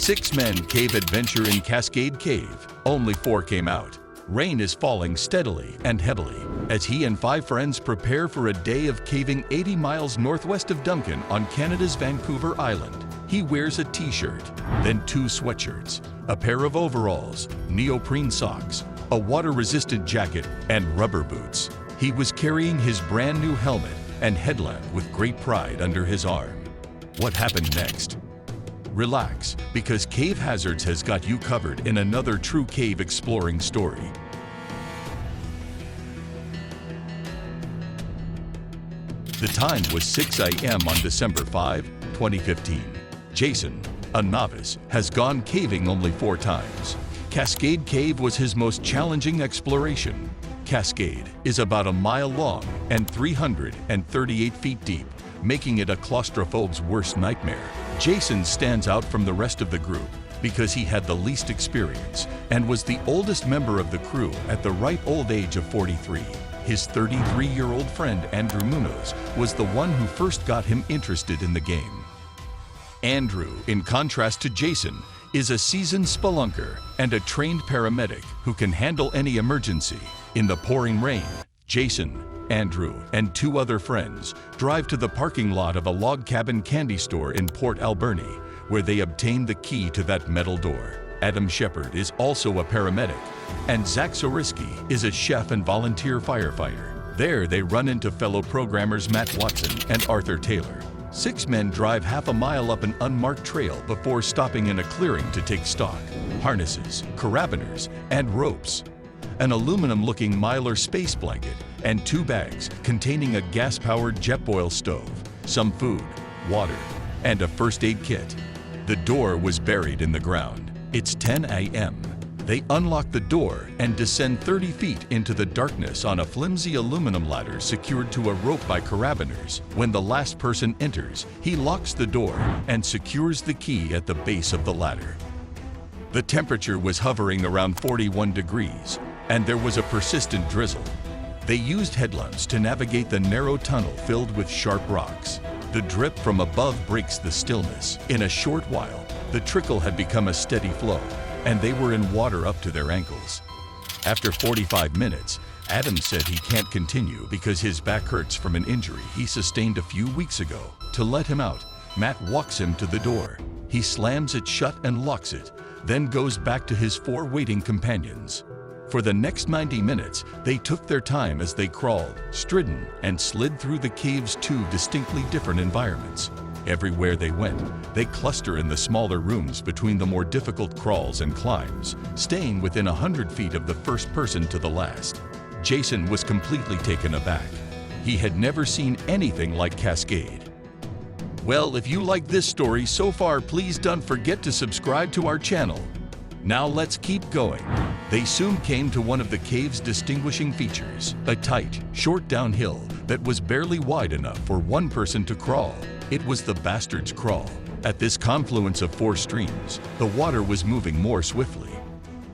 6 men cave adventure in Cascade Cave. Only 4 came out. Rain is falling steadily and heavily as he and 5 friends prepare for a day of caving 80 miles northwest of Duncan on Canada's Vancouver Island. He wears a t-shirt, then 2 sweatshirts, a pair of overalls, neoprene socks, a water-resistant jacket, and rubber boots. He was carrying his brand new helmet and headlamp with great pride under his arm. What happened next? Relax, because Cave Hazards has got you covered in another true cave exploring story. The time was 6 a.m. on December 5, 2015. Jason, a novice, has gone caving only 4 times. Cascade Cave was his most challenging exploration. Cascade is about a mile long and 338 feet deep, making it a claustrophobe's worst nightmare. Jason stands out from the rest of the group because he had the least experience and was the oldest member of the crew at the ripe old age of 43. His 33-year-old friend Andrew Munoz was the one who first got him interested in the game. Andrew, in contrast to Jason, is a seasoned spelunker and a trained paramedic who can handle any emergency. In the pouring rain, Jason, Andrew, and 2 other friends drive to the parking lot of a log cabin candy store in Port Alberni, where they obtain the key to that metal door. Adam Shepard is also a paramedic, and Zach Soriski is a chef and volunteer firefighter. There they run into fellow programmers Matt Watson and Arthur Taylor. 6 men drive half a mile up an unmarked trail before stopping in a clearing to take stock. Harnesses, carabiners, and ropes. An aluminum-looking Mylar space blanket, and 2 bags containing a gas-powered Jetboil stove, some food, water, and a first aid kit. The door was buried in the ground. It's 10 a.m. They unlock the door and descend 30 feet into the darkness on a flimsy aluminum ladder secured to a rope by carabiners. When the last person enters, he locks the door and secures the key at the base of the ladder. The temperature was hovering around 41 degrees, and there was a persistent drizzle. They used headlamps to navigate the narrow tunnel filled with sharp rocks. The drip from above breaks the stillness. In a short while, the trickle had become a steady flow, and they were in water up to their ankles. After 45 minutes, Adam said he can't continue because his back hurts from an injury he sustained a few weeks ago. To let him out, Matt walks him to the door. He slams it shut and locks it, then goes back to his 4 waiting companions. For the next 90 minutes, they took their time as they crawled, stridden, and slid through the cave's 2 distinctly different environments. Everywhere they went, they cluster in the smaller rooms between the more difficult crawls and climbs, staying within 100 feet of the first person to the last. Jason was completely taken aback. He had never seen anything like Cascade. Well, if you like this story so far, please don't forget to subscribe to our channel. Now let's keep going. They soon came to one of the cave's distinguishing features, a tight, short downhill that was barely wide enough for 1 person to crawl. It was the Bastard's Crawl. At this confluence of 4 streams, the water was moving more swiftly.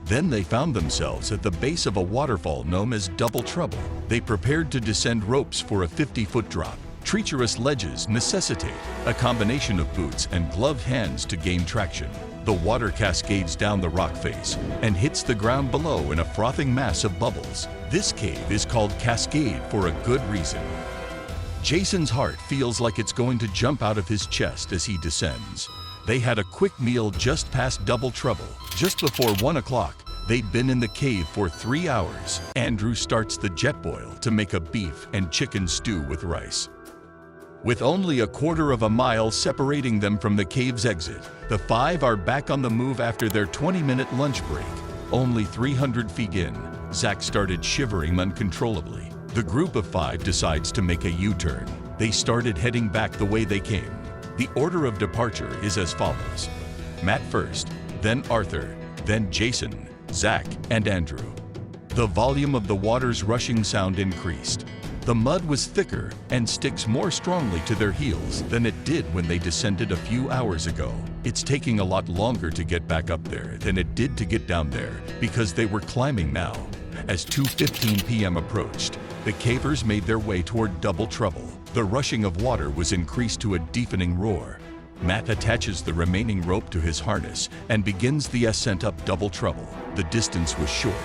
Then they found themselves at the base of a waterfall known as Double Trouble. They prepared to descend ropes for a 50-foot drop. Treacherous ledges necessitate a combination of boots and gloved hands to gain traction. The water cascades down the rock face and hits the ground below in a frothing mass of bubbles. This cave is called Cascade for a good reason. Jason's heart feels like it's going to jump out of his chest as he descends. They had a quick meal just past Double Trouble. Just before 1 o'clock, they'd been in the cave for 3 hours. Andrew starts the Jetboil to make a beef and chicken stew with rice. With only a quarter of a mile separating them from the cave's exit, the 5 are back on the move after their 20-minute lunch break. Only 300 feet in, Zach started shivering uncontrollably. The group of 5 decides to make a U-turn. They started heading back the way they came. The order of departure is as follows: Matt first, then Arthur, then Jason, Zach, and Andrew. The volume of the water's rushing sound increased. The mud was thicker and sticks more strongly to their heels than it did when they descended a few hours ago. It's taking a lot longer to get back up there than it did to get down there because they were climbing now. As 2:15 p.m. approached, the cavers made their way toward Double Trouble. The rushing of water was increased to a deafening roar. Matt attaches the remaining rope to his harness and begins the ascent up Double Trouble. The distance was short,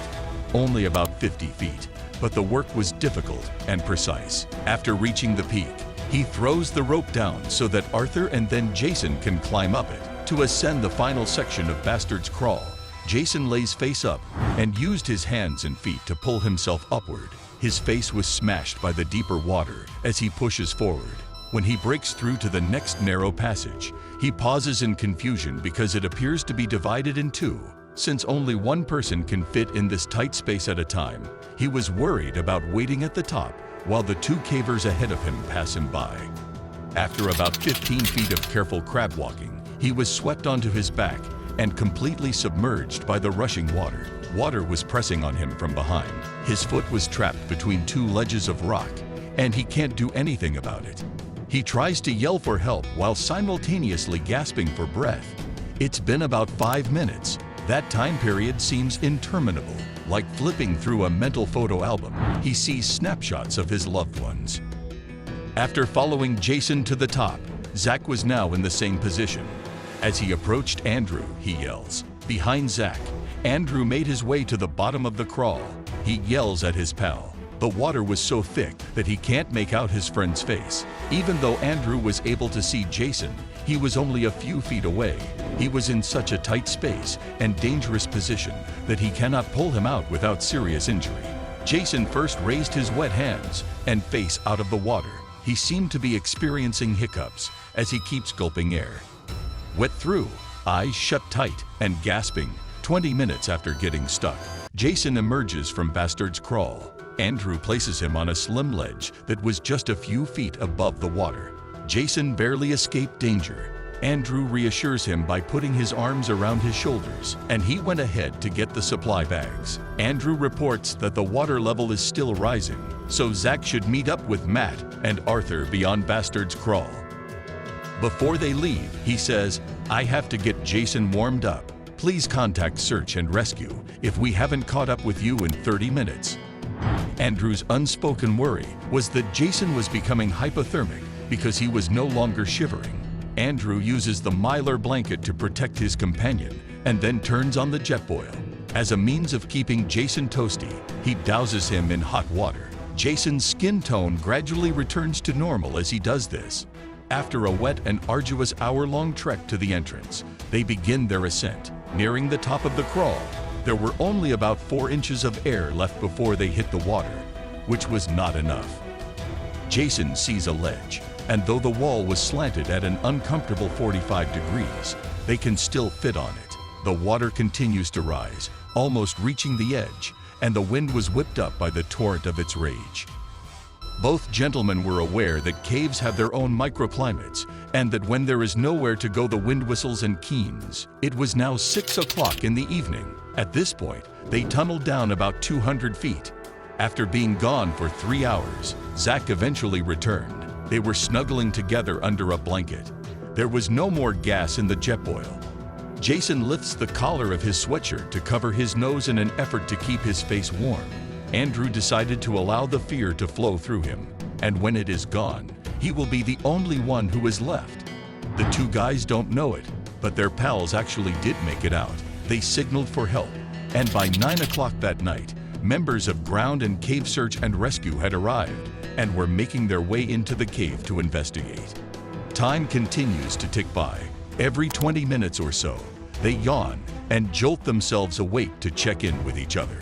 only about 50 feet, but the work was difficult and precise. After reaching the peak, he throws the rope down so that Arthur and then Jason can climb up it. To ascend the final section of Bastard's Crawl, Jason lays face up and used his hands and feet to pull himself upward. His face was smashed by the deeper water as he pushes forward. When he breaks through to the next narrow passage, he pauses in confusion because it appears to be divided in two. Since only one person can fit in this tight space at a time, he was worried about waiting at the top while the two cavers ahead of him pass him by. After about 15 feet of careful crab walking, he was swept onto his back and completely submerged by the rushing water. Water was pressing on him from behind. His foot was trapped between two ledges of rock, and he can't do anything about it. He tries to yell for help while simultaneously gasping for breath. It's been about 5 minutes. That time period seems interminable. Like flipping through a mental photo album, he sees snapshots of his loved ones. After following Jason to the top, Zach was now in the same position. As he approached Andrew, he yells. Behind Zach, Andrew made his way to the bottom of the crawl. He yells at his pal. The water was so thick that he can't make out his friend's face. Even though Andrew was able to see Jason, he was only a few feet away. He was in such a tight space and dangerous position that he cannot pull him out without serious injury. Jason first raised his wet hands and face out of the water. He seemed to be experiencing hiccups as he keeps gulping air. Wet through, eyes shut tight and gasping, 20 minutes after getting stuck, Jason emerges from Bastard's Crawl. Andrew places him on a slim ledge that was just a few feet above the water. Jason barely escaped danger. Andrew reassures him by putting his arms around his shoulders, and he went ahead to get the supply bags. Andrew reports that the water level is still rising, so Zach should meet up with Matt and Arthur beyond Bastard's Crawl. Before they leave, he says, "I have to get Jason warmed up. Please contact Search and Rescue if we haven't caught up with you in 30 minutes. Andrew's unspoken worry was that Jason was becoming hypothermic because he was no longer shivering. Andrew uses the Mylar blanket to protect his companion and then turns on the jet boil. As a means of keeping Jason toasty, he douses him in hot water. Jason's skin tone gradually returns to normal as he does this. After a wet and arduous hour-long trek to the entrance, they begin their ascent. Nearing the top of the crawl, there were only about 4 inches of air left before they hit the water, which was not enough. Jason sees a ledge, and though the wall was slanted at an uncomfortable 45 degrees, they can still fit on it. The water continues to rise, almost reaching the edge, and the wind was whipped up by the torrent of its rage. Both gentlemen were aware that caves have their own microclimates, and that when there is nowhere to go, the wind whistles and keens. It was now 6 o'clock in the evening. At this point, they tunneled down about 200 feet. After being gone for 3 hours, Zach eventually returned. They were snuggling together under a blanket. There was no more gas in the jet boil. Jason lifts the collar of his sweatshirt to cover his nose in an effort to keep his face warm. Andrew decided to allow the fear to flow through him, and when it is gone, he will be the only one who is left. The two guys don't know it, but their pals actually did make it out. They signaled for help, and by 9 o'clock that night, members of ground and cave search and rescue had arrived and were making their way into the cave to investigate. Time continues to tick by. Every 20 minutes or so, they yawn and jolt themselves awake to check in with each other.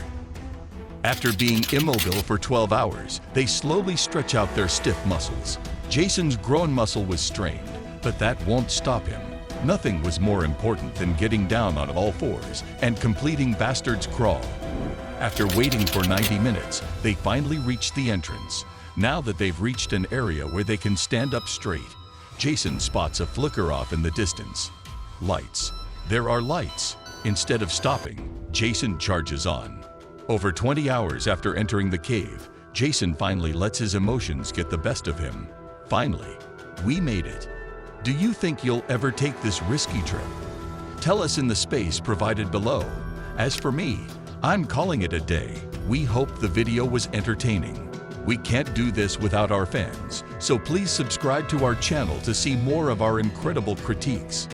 After being immobile for 12 hours, they slowly stretch out their stiff muscles. Jason's groin muscle was strained, but that won't stop him. Nothing was more important than getting down on all fours and completing Bastard's Crawl. After waiting for 90 minutes, they finally reached the entrance. Now that they've reached an area where they can stand up straight, Jason spots a flicker off in the distance. Lights. There are lights. Instead of stopping, Jason charges on. Over 20 hours after entering the cave, Jason finally lets his emotions get the best of him. Finally, we made it. Do you think you'll ever take this risky trip? Tell us in the space provided below. As for me, I'm calling it a day. We hope the video was entertaining. We can't do this without our fans, so please subscribe to our channel to see more of our incredible critiques.